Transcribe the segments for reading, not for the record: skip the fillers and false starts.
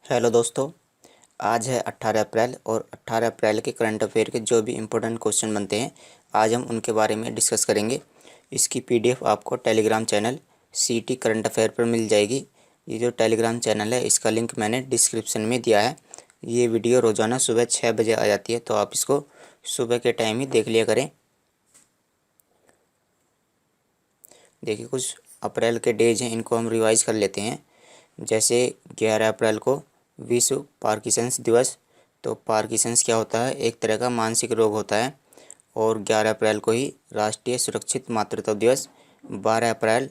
Hello दोस्तों। आज है 18 अप्रैल और 18 अप्रैल के करंट अफेयर के जो भी इम्पोर्टेंट क्वेश्चन बनते हैं आज हम उनके बारे में डिस्कस करेंगे। इसकी पीडीएफ आपको टेलीग्राम चैनल सीटी करंट अफेयर पर मिल जाएगी। ये जो टेलीग्राम चैनल है इसका लिंक मैंने डिस्क्रिप्शन में दिया है। ये वीडियो रोज़ाना सुबह 6 बजे आ जाती है, तो आप इसको सुबह के टाइम ही देख लिया करें। देखिए, कुछ अप्रैल के डेज हैं, इनको हम रिवाइज़ कर लेते हैं। जैसे 11 अप्रैल को विश्व पार्किंसंस दिवस। तो पार्किंसंस क्या होता है? एक तरह का मानसिक रोग होता है। और 11 अप्रैल को ही राष्ट्रीय सुरक्षित मातृत्व दिवस। 12 अप्रैल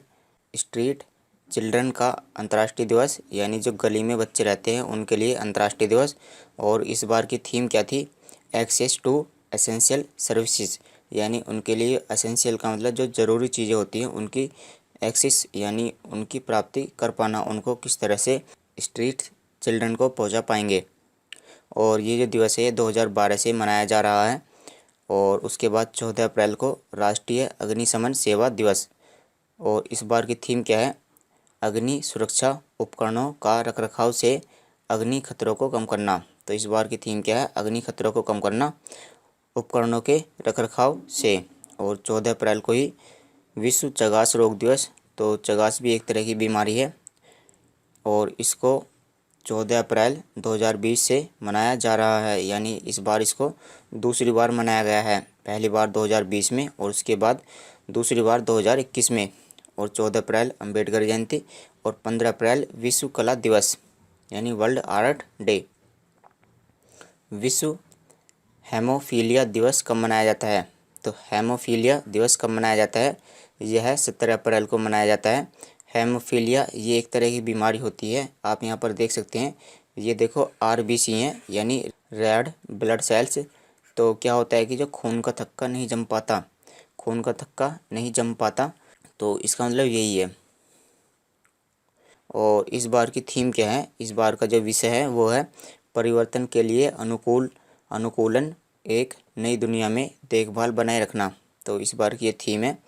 स्ट्रीट चिल्ड्रन का अंतर्राष्ट्रीय दिवस, यानी जो गली में बच्चे रहते हैं उनके लिए अंतर्राष्ट्रीय दिवस। और इस बार की थीम क्या थी? एक्सेस टू एसेंशियल सर्विसेज, यानी उनके लिए एसेंशियल का मतलब जो ज़रूरी चीज़ें होती हैं उनकी एक्सेस यानी उनकी प्राप्ति कर पाना, उनको किस तरह से स्ट्रीट चिल्ड्रन को पहुंचा पाएंगे। और ये जो दिवस है ये 2012 से मनाया जा रहा है। और उसके बाद 14 अप्रैल को राष्ट्रीय अग्निशमन सेवा दिवस। और इस बार की थीम क्या है? अग्नि सुरक्षा उपकरणों का रखरखाव से अग्नि खतरों को कम करना। तो इस बार की थीम क्या है? अग्नि खतरों को कम करना उपकरणों के रखरखाव से। और 14 अप्रैल को ही विश्व चगास रोग दिवस। तो चगास भी एक तरह की बीमारी है और इसको 14 अप्रैल 2020 से मनाया जा रहा है, यानी इस बार इसको दूसरी बार मनाया गया है। पहली बार 2020 में और उसके बाद दूसरी बार 2021 में। और 14 अप्रैल अंबेडकर जयंती और 15 अप्रैल विश्व कला दिवस यानी वर्ल्ड आर्ट डे। विश्व हेमोफीलिया दिवस कब मनाया जाता है? तो हेमोफीलिया दिवस कब मनाया जाता है? यह 17 अप्रैल को मनाया जाता है। हेमोफीलिया ये एक तरह की बीमारी होती है। आप यहाँ पर देख सकते हैं, ये देखो आरबीसी हैं यानी रेड ब्लड सेल्स। तो क्या होता है कि जो खून का थक्का नहीं जम पाता, खून का थक्का नहीं जम पाता, तो इसका मतलब यही है। और इस बार की थीम क्या है? इस बार का जो विषय है वो है परिवर्तन के लिए अनुकूलन, एक नई दुनिया में देखभाल बनाए रखना। तो इस बार की ये थीम है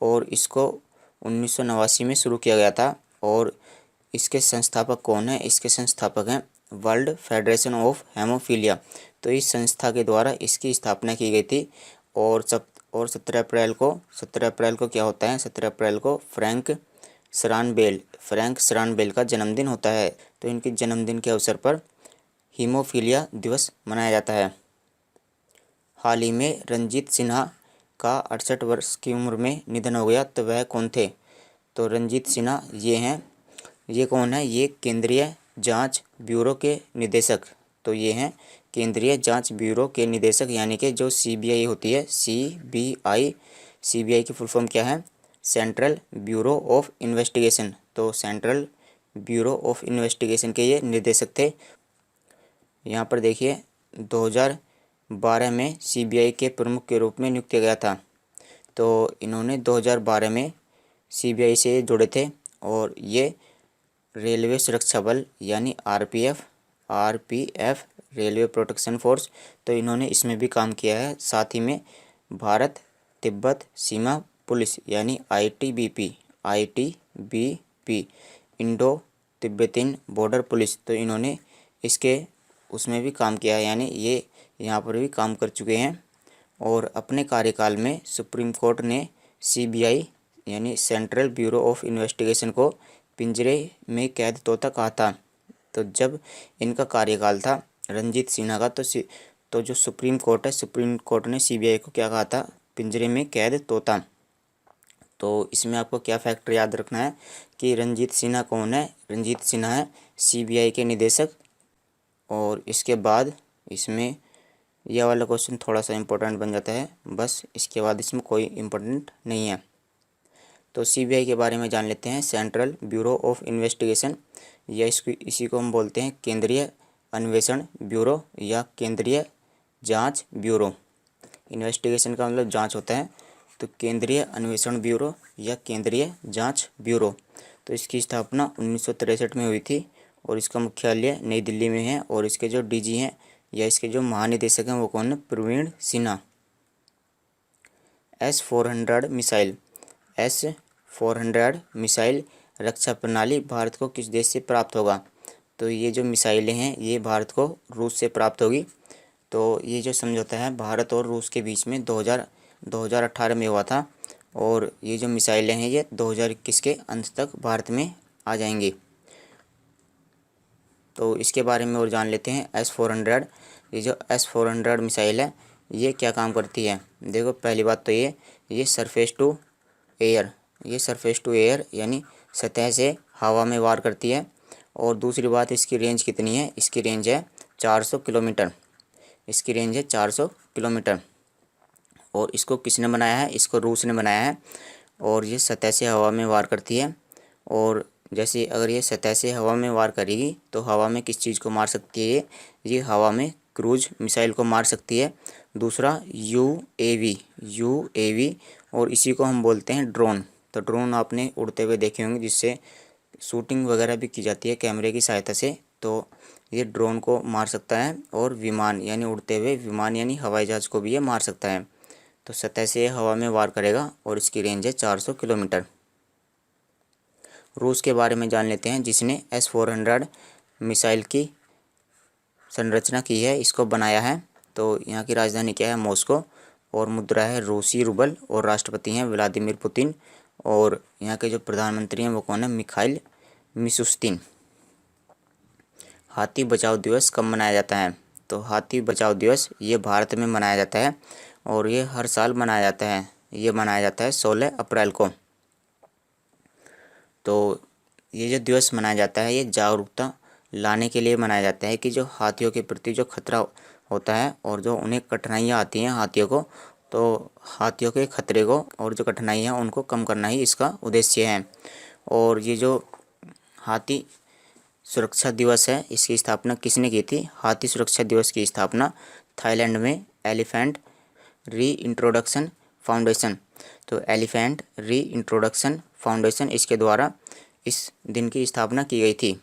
और इसको 1989 में शुरू किया गया था। और इसके संस्थापक कौन है? इसके संस्थापक हैं वर्ल्ड फेडरेशन ऑफ हेमोफीलिया। तो इस संस्था के द्वारा इसकी स्थापना की गई थी। और 17 अप्रैल को क्या होता है? 17 अप्रैल को फ्रैंक श्रानबेल का जन्मदिन होता है। तो इनके जन्मदिन के अवसर पर हीमोफीलिया दिवस मनाया जाता है। हाल ही में रंजीत सिन्हा का 68 वर्ष की उम्र में निधन हो गया। तो वह कौन थे? तो रंजीत सिन्हा ये कौन है? ये केंद्रीय जांच ब्यूरो के निदेशक। तो ये हैं केंद्रीय जांच ब्यूरो के निदेशक, यानी कि जो सीबीआई होती है, सीबीआई की फुल फॉर्म क्या है? Central bureau of investigation. तो सेंट्रल ब्यूरो ऑफ इन्वेस्टिगेशन के ये निदेशक थे। यहाँ पर देखिए 2012 में सीबीआई के प्रमुख के रूप में नियुक्त किया गया था। तो इन्होंने 2012 में सीबीआई से जुड़े थे। और ये रेलवे सुरक्षा बल यानी आरपीएफ रेलवे प्रोटेक्शन फोर्स, तो इन्होंने इसमें भी काम किया है। साथ ही में भारत तिब्बत सीमा पुलिस यानी ITBP Indo Tibetan border police, तो इन्होंने इसके उसमें भी काम किया है, यानी ये यहाँ पर भी काम कर चुके हैं। और अपने कार्यकाल में सुप्रीम कोर्ट ने सीबीआई यानी सेंट्रल ब्यूरो ऑफ इन्वेस्टिगेशन को पिंजरे में कैद तोता कहा था। तो जब इनका कार्यकाल था रंजीत सिन्हा का, तो जो सुप्रीम कोर्ट है, सुप्रीम कोर्ट ने सीबीआई को क्या कहा था? पिंजरे में कैद तोता। तो इसमें आपको क्या फैक्टर याद रखना है कि रंजीत सिन्हा कौन है? रंजीत सिन्हा है सीबीआई के निदेशक। और इसके बाद इसमें यह वाला क्वेश्चन थोड़ा सा इम्पोर्टेंट बन जाता है, बस इसके बाद इसमें कोई इम्पोर्टेंट नहीं है। तो सीबीआई के बारे में जान लेते हैं। सेंट्रल ब्यूरो ऑफ इन्वेस्टिगेशन, या इसी को हम बोलते हैं केंद्रीय अन्वेषण ब्यूरो या केंद्रीय जांच ब्यूरो। इन्वेस्टिगेशन का मतलब जांच होता है, तो केंद्रीय अन्वेषण ब्यूरो या केंद्रीय जांच ब्यूरो। तो इसकी स्थापना 1963 में हुई थी और इसका मुख्यालय नई दिल्ली में है। और इसके जो डीजी हैं या इसके जो महानिदेशक हैं वो कौन है? प्रवीण सिन्हा। S-400 मिसाइल रक्षा प्रणाली भारत को किस देश से प्राप्त होगा? तो ये जो मिसाइलें हैं ये भारत को रूस से प्राप्त होगी। तो ये जो समझौता है भारत और रूस के बीच में 2018 में हुआ था, और ये जो मिसाइलें हैं ये 2021 के अंत तक भारत में आ जाएंगी। तो इसके बारे में और जान लेते हैं। S-400, ये जो S-400 मिसाइल है ये क्या काम करती है। देखो, पहली बात तो ये सरफेस टू एयर, यानी सतह से हवा में वार करती है। और दूसरी बात, इसकी रेंज कितनी है, इसकी रेंज है 400 किलोमीटर। इसकी रेंज है 400 किलोमीटर। और इसको किसने बनाया है, इसको रूस ने बनाया है। और ये सतह से हवा में वार करती है। और जैसे अगर ये सतह से हवा में वार करेगी तो हवा में किस चीज़ को मार सकती है, ये हवा में क्रूज मिसाइल को मार सकती है। दूसरा यूएवी, और इसी को हम बोलते हैं ड्रोन। तो ड्रोन आपने उड़ते हुए देखे होंगे, जिससे शूटिंग वगैरह भी की जाती है कैमरे की सहायता से। तो ये ड्रोन को मार सकता है। और विमान यानी उड़ते हुए विमान यानी हवाई जहाज़ को भी ये मार सकता है। तो सतह से हवा में वार करेगा और इसकी रेंज है 400 किलोमीटर। रूस के बारे में जान लेते हैं, जिसने S-400 मिसाइल की संरचना की है, इसको बनाया है। तो यहाँ की राजधानी क्या है, मॉस्को, और मुद्रा है रूसी रूबल, और राष्ट्रपति हैं व्लादिमीर पुतिन। और यहाँ के जो प्रधानमंत्री हैं वो कौन है, मिखाइल मिशुस्तिन। हाथी बचाओ दिवस कब मनाया जाता है, तो हाथी बचाओ दिवस ये भारत में मनाया जाता है, और ये हर साल मनाया जाता है। ये मनाया जाता है 16 अप्रैल को। तो ये जो दिवस मनाया जाता है ये जागरूकता लाने के लिए मनाया जाता है कि जो हाथियों के प्रति जो खतरा होता है और जो उन्हें कठिनाइयाँ आती हैं हाथियों को, तो हाथियों के खतरे को और जो कठिनाइयाँ उनको कम करना ही इसका उद्देश्य है। और ये जो हाथी सुरक्षा दिवस है इसकी स्थापना किसने की थी, हाथी सुरक्षा दिवस की स्थापना थाईलैंड में एलिफेंट री इंट्रोडक्शन फाउंडेशन, तो एलिफेंट री इंट्रोडक्शन फाउंडेशन इसके द्वारा इस दिन की स्थापना की गई थी।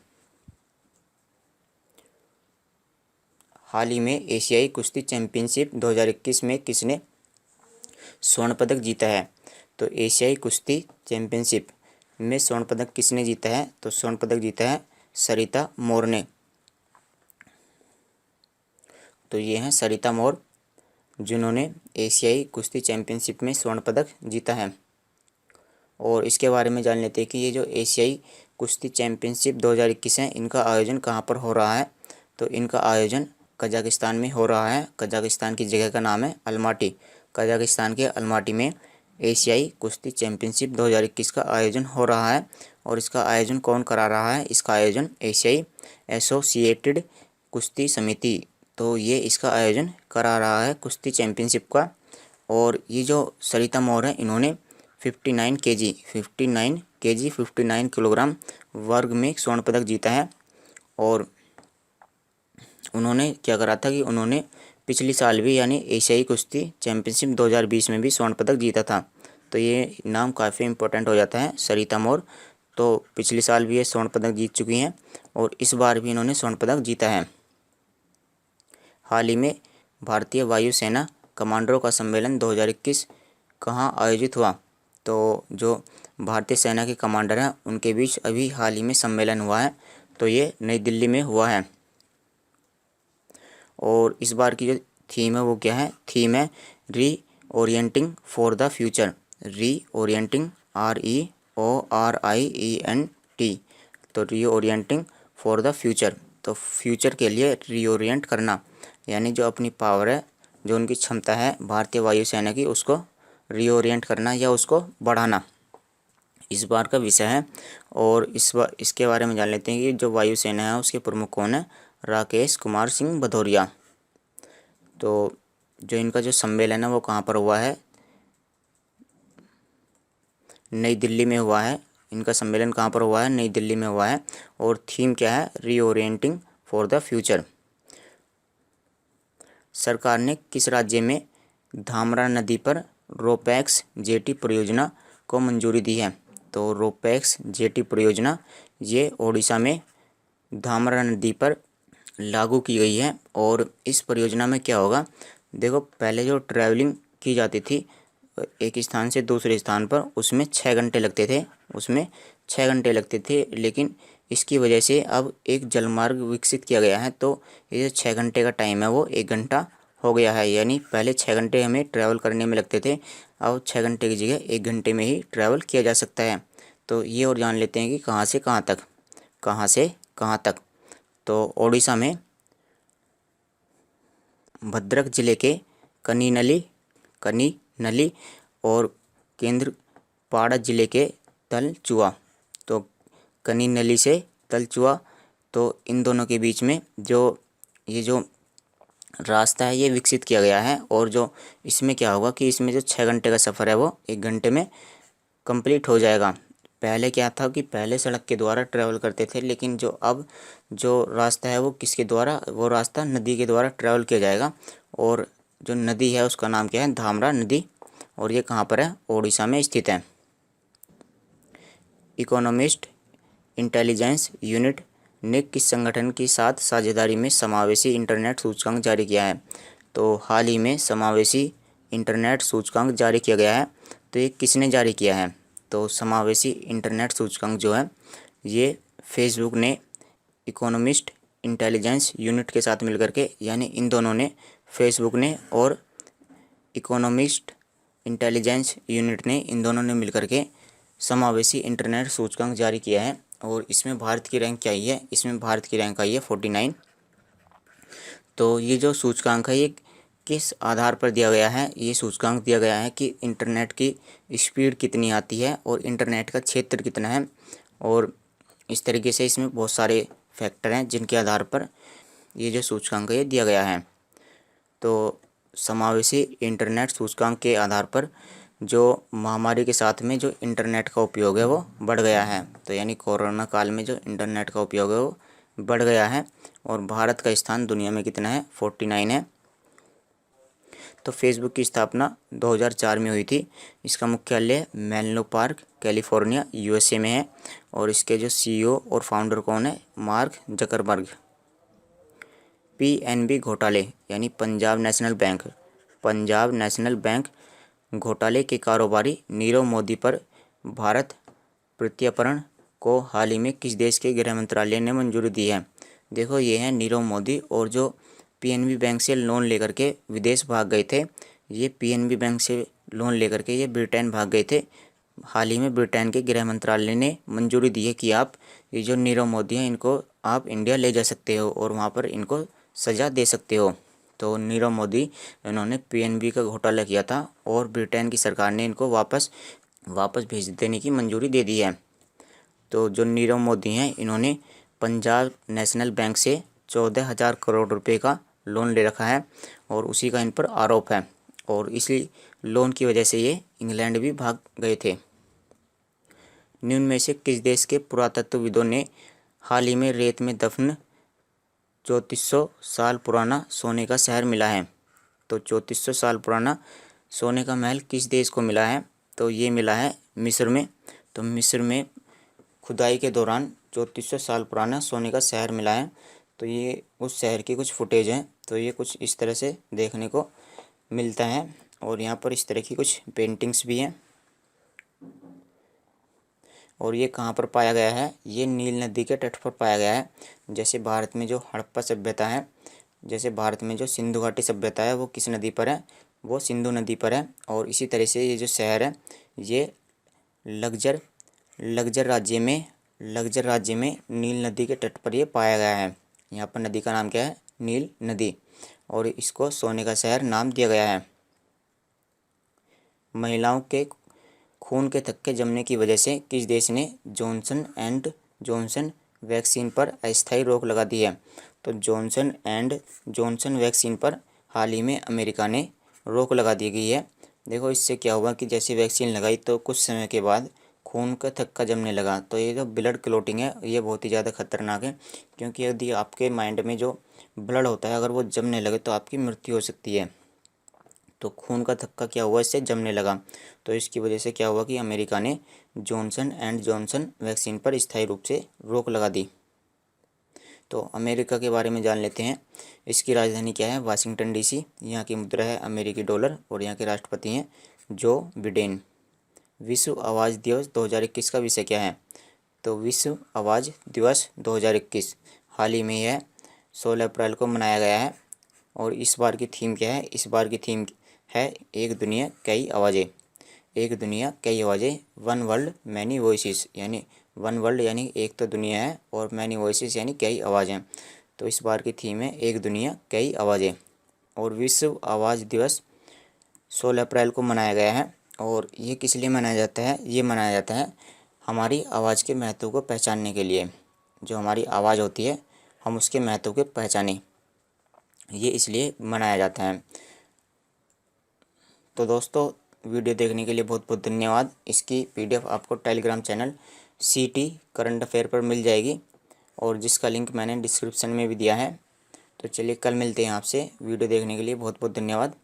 हाल ही में एशियाई कुश्ती चैंपियनशिप 2021 में किसने स्वर्ण पदक जीता है, तो एशियाई कुश्ती चैंपियनशिप में स्वर्ण पदक किसने जीता है, तो स्वर्ण पदक जीता है सरिता मोर ने। तो ये हैं सरिता मोर, जिन्होंने एशियाई कुश्ती चैंपियनशिप में स्वर्ण पदक जीता है। और इसके बारे में जान लेते हैं कि ये जो एशियाई कुश्ती चैंपियनशिप 2021 है इनका आयोजन कहाँ पर हो रहा है, तो इनका आयोजन कजाकिस्तान में हो रहा है। कजाकिस्तान की जगह का नाम है अलमाटी। कजाकिस्तान के अलमाटी में एशियाई कुश्ती चैंपियनशिप 2021 का आयोजन हो रहा है। और इसका आयोजन कौन करा रहा है, इसका आयोजन एशियाई एसोसिएटेड कुश्ती समिति, तो ये इसका आयोजन करा रहा है कुश्ती चैंपियनशिप का। और ये जो सरिता मोर है इन्होंने 59 किलोग्राम वर्ग में स्वर्ण पदक जीता है। और उन्होंने क्या करा था कि उन्होंने पिछली साल भी यानी एशियाई कुश्ती चैंपियनशिप 2020 में भी स्वर्ण पदक जीता था। तो ये नाम काफ़ी इम्पोर्टेंट हो जाता है, सरिता मोर। तो पिछली साल भी ये स्वर्ण पदक जीत चुकी हैं और इस बार भी इन्होंने स्वर्ण पदक जीता है। हाल ही में भारतीय वायुसेना कमांडरों का सम्मेलन 2021 कहाँ आयोजित हुआ, तो जो भारतीय सेना के कमांडर हैं उनके बीच अभी हाल ही में सम्मेलन हुआ है, तो ये नई दिल्ली में हुआ है। और इस बार की जो थीम है वो क्या है, थीम है री ओरिएंटिंग फॉर द फ्यूचर। री ओरिएंटिंग REORIENT, तो री ओरिएंटिंग फॉर द फ्यूचर, तो फ्यूचर के लिए रीओरिएंट करना, यानी जो अपनी पावर है, जो उनकी क्षमता है भारतीय वायुसेना की, उसको रीओरिएंट करना या उसको बढ़ाना इस बार का विषय है। और इसके बारे में जान लेते हैं कि जो वायुसेना है उसके प्रमुख कौन है, राकेश कुमार सिंह भदौरिया। तो जो इनका जो सम्मेलन है वो कहाँ पर हुआ है, नई दिल्ली में हुआ है। इनका सम्मेलन कहाँ पर हुआ है, नई दिल्ली में हुआ है। और थीम क्या है, रीओरिएंटिंग फॉर द फ्यूचर। सरकार ने किस राज्य में धामरा नदी पर रोपैक्स जेटी परियोजना को मंजूरी दी है, तो रोपैक्स जेटी परियोजना ये ओडिशा में धामरा नदी पर लागू की गई है। और इस परियोजना में क्या होगा, देखो पहले जो ट्रैवलिंग की जाती थी एक स्थान से दूसरे स्थान पर, उसमें 6 घंटे लगते थे, लेकिन इसकी वजह से अब एक जलमार्ग विकसित किया गया है। तो ये जो 6 घंटे का टाइम है वो 1 घंटा हो गया है, यानी पहले 6 घंटे हमें ट्रैवल करने में लगते थे, अब 6 घंटे की जगह 1 घंटे में ही ट्रैवल किया जा सकता है। तो ये और जान लेते हैं कि कहाँ से कहाँ तक, कहाँ से कहाँ तक। तो ओडिशा में भद्रक जिले के कनीनली और केंद्रपाड़ा जिले के तलचुआ, तो कनीनली से तलचुआ, तो इन दोनों के बीच में ये जो रास्ता है ये विकसित किया गया है। और जो इसमें क्या होगा कि इसमें जो 6 घंटे का सफ़र है वो 1 घंटे में कंप्लीट हो जाएगा। पहले क्या था कि पहले सड़क के द्वारा ट्रैवल करते थे, लेकिन जो रास्ता है वो किसके द्वारा, वो रास्ता नदी के द्वारा ट्रैवल किया जाएगा। और जो नदी है उसका नाम क्या है, धामरा नदी, और ये कहाँ पर है, ओडिशा में स्थित है। इकोनॉमिस्ट इंटेलिजेंस यूनिट ने किस संगठन के साथ साझेदारी में समावेशी इंटरनेट सूचकांक जारी किया है? तो हाल ही में समावेशी इंटरनेट सूचकांक जारी किया गया है। तो ये किसने जारी किया है? तो समावेशी इंटरनेट सूचकांक जो है ये फेसबुक ने इकोनॉमिस्ट इंटेलिजेंस यूनिट के साथ मिलकर के, यानी इन दोनों ने, फेसबुक ने और इकोनॉमिस्ट इंटेलिजेंस यूनिट ने, इन दोनों ने मिलकर के समावेशी इंटरनेट सूचकांक जारी किया है। और इसमें भारत की रैंक क्या आई है? इसमें भारत की रैंक आई है 49। तो ये जो सूचकांक है ये किस आधार पर दिया गया है? ये सूचकांक दिया गया है कि इंटरनेट की स्पीड कितनी आती है और इंटरनेट का क्षेत्र कितना है, और इस तरीके से इसमें बहुत सारे फैक्टर हैं जिनके आधार पर ये जो सूचकांक है ये दिया गया है। तो समावेशी इंटरनेट सूचकांक के आधार पर जो महामारी के साथ में जो इंटरनेट का उपयोग है वो बढ़ गया है। तो यानी कोरोना काल में जो इंटरनेट का उपयोग है वो बढ़ गया है। और भारत का स्थान दुनिया में कितना है? 49 है। तो फेसबुक की स्थापना 2004 में हुई थी। इसका मुख्यालय मेनलो पार्क, कैलिफोर्निया, यूएसए में है। और इसके जो सीईओ और फाउंडर कौन है? Mark Zuckerberg. पीएनबी घोटाले यानी पंजाब नेशनल बैंक घोटाले के कारोबारी नीरव मोदी पर भारत प्रत्यर्पण को हाल ही में किस देश के गृह मंत्रालय ने मंजूरी दी है? देखो ये है नीरव मोदी, और जो पीएनबी बैंक से लोन लेकर के विदेश भाग गए थे, ये पीएनबी बैंक से लोन लेकर के ये ब्रिटेन भाग गए थे। हाल ही में ब्रिटेन के गृह मंत्रालय ने मंजूरी दी है कि आप ये जो नीरव मोदी हैं इनको आप इंडिया ले जा सकते हो और वहाँ पर इनको सज़ा दे सकते हो। तो नीरव मोदी, इन्होंने पीएनबी का घोटाला किया था और ब्रिटेन की सरकार ने इनको वापस भेज देने की मंजूरी दे दी है। तो जो नीरव मोदी हैं इन्होंने पंजाब नेशनल बैंक से 14,000 करोड़ रुपए का लोन ले रखा है और उसी का इन पर आरोप है, और इसी लोन की वजह से ये इंग्लैंड भी भाग गए थे। निम्न में से किस देश के पुरातत्वविदों ने हाल ही में रेत में दफन 3400 साल पुराना सोने का शहर मिला है? तो 3400 साल पुराना सोने का महल किस देश को मिला है? तो ये मिला है मिस्र में। तो मिस्र में खुदाई के दौरान 3400 साल पुराना सोने का शहर मिला है। तो ये उस शहर की कुछ फुटेज हैं। तो ये कुछ इस तरह से देखने को मिलता है, और यहाँ पर इस तरह की कुछ पेंटिंग्स भी हैं। और ये कहाँ पर पाया गया है? ये नील नदी के तट पर पाया गया है। जैसे भारत में जो हड़प्पा सभ्यता है, जैसे भारत में जो सिंधु घाटी सभ्यता है वो किस नदी पर है? वो सिंधु नदी पर है। और इसी तरह से ये जो शहर है ये लग्जर राज्य में नील नदी के तट पर ये पाया गया है। यहाँ पर नदी का नाम क्या है? नील नदी, और इसको सोने का शहर नाम दिया गया है। महिलाओं के खून के थक्के जमने की वजह से किस देश ने जॉनसन एंड जॉनसन वैक्सीन पर अस्थायी रोक लगा दी है? तो जॉनसन एंड जॉनसन वैक्सीन पर हाल ही में अमेरिका ने रोक लगा दी गई है। देखो इससे क्या हुआ कि जैसे वैक्सीन लगाई तो कुछ समय के बाद खून का थक्का जमने लगा। तो ये जो ब्लड क्लॉटिंग है ये बहुत ही ज़्यादा खतरनाक है, क्योंकि यदि आपके माइंड में जो ब्लड होता है अगर वो जमने लगे तो आपकी मृत्यु हो सकती है। तो खून का थक्का क्या हुआ? इससे जमने लगा। तो इसकी वजह से क्या हुआ कि अमेरिका ने जॉनसन एंड जॉनसन वैक्सीन पर स्थायी रूप से रोक लगा दी। तो अमेरिका के बारे में जान लेते हैं। इसकी राजधानी क्या है? Washington DC. यहाँ की मुद्रा है अमेरिकी डॉलर, और यहाँ के राष्ट्रपति हैं जो बिडेन। विश्व आवाज़ दिवस 2021 का विषय क्या है? तो विश्व आवाज़ दिवस 2021 हाल ही में यह 16 अप्रैल को मनाया गया है। और इस बार की थीम क्या है? इस बार की थीम है एक दुनिया कई आवाज़ें। एक दुनिया कई आवाज़ें, वन वर्ल्ड मैनी वॉइसेस, यानी वन वर्ल्ड यानी एक तो दुनिया है और मैनी वॉइसेस यानी कई आवाज़ें। तो इस बार की थीम है एक दुनिया कई आवाज़ें। और विश्व आवाज़ दिवस 16 अप्रैल को मनाया गया है। और ये किस लिए मनाया जाता है? ये मनाया जाता है हमारी आवाज़ के महत्व को पहचानने के लिए। जो हमारी आवाज़ होती है हम उसके महत्व को पहचानें, ये इसलिए मनाया जाता है। तो दोस्तों, वीडियो देखने के लिए बहुत बहुत धन्यवाद। इसकी PDF आपको Telegram channel CT current affair पर मिल जाएगी और जिसका लिंक मैंने डिस्क्रिप्शन में भी दिया है। तो चलिए कल मिलते हैं आपसे। वीडियो देखने के लिए बहुत बहुत धन्यवाद।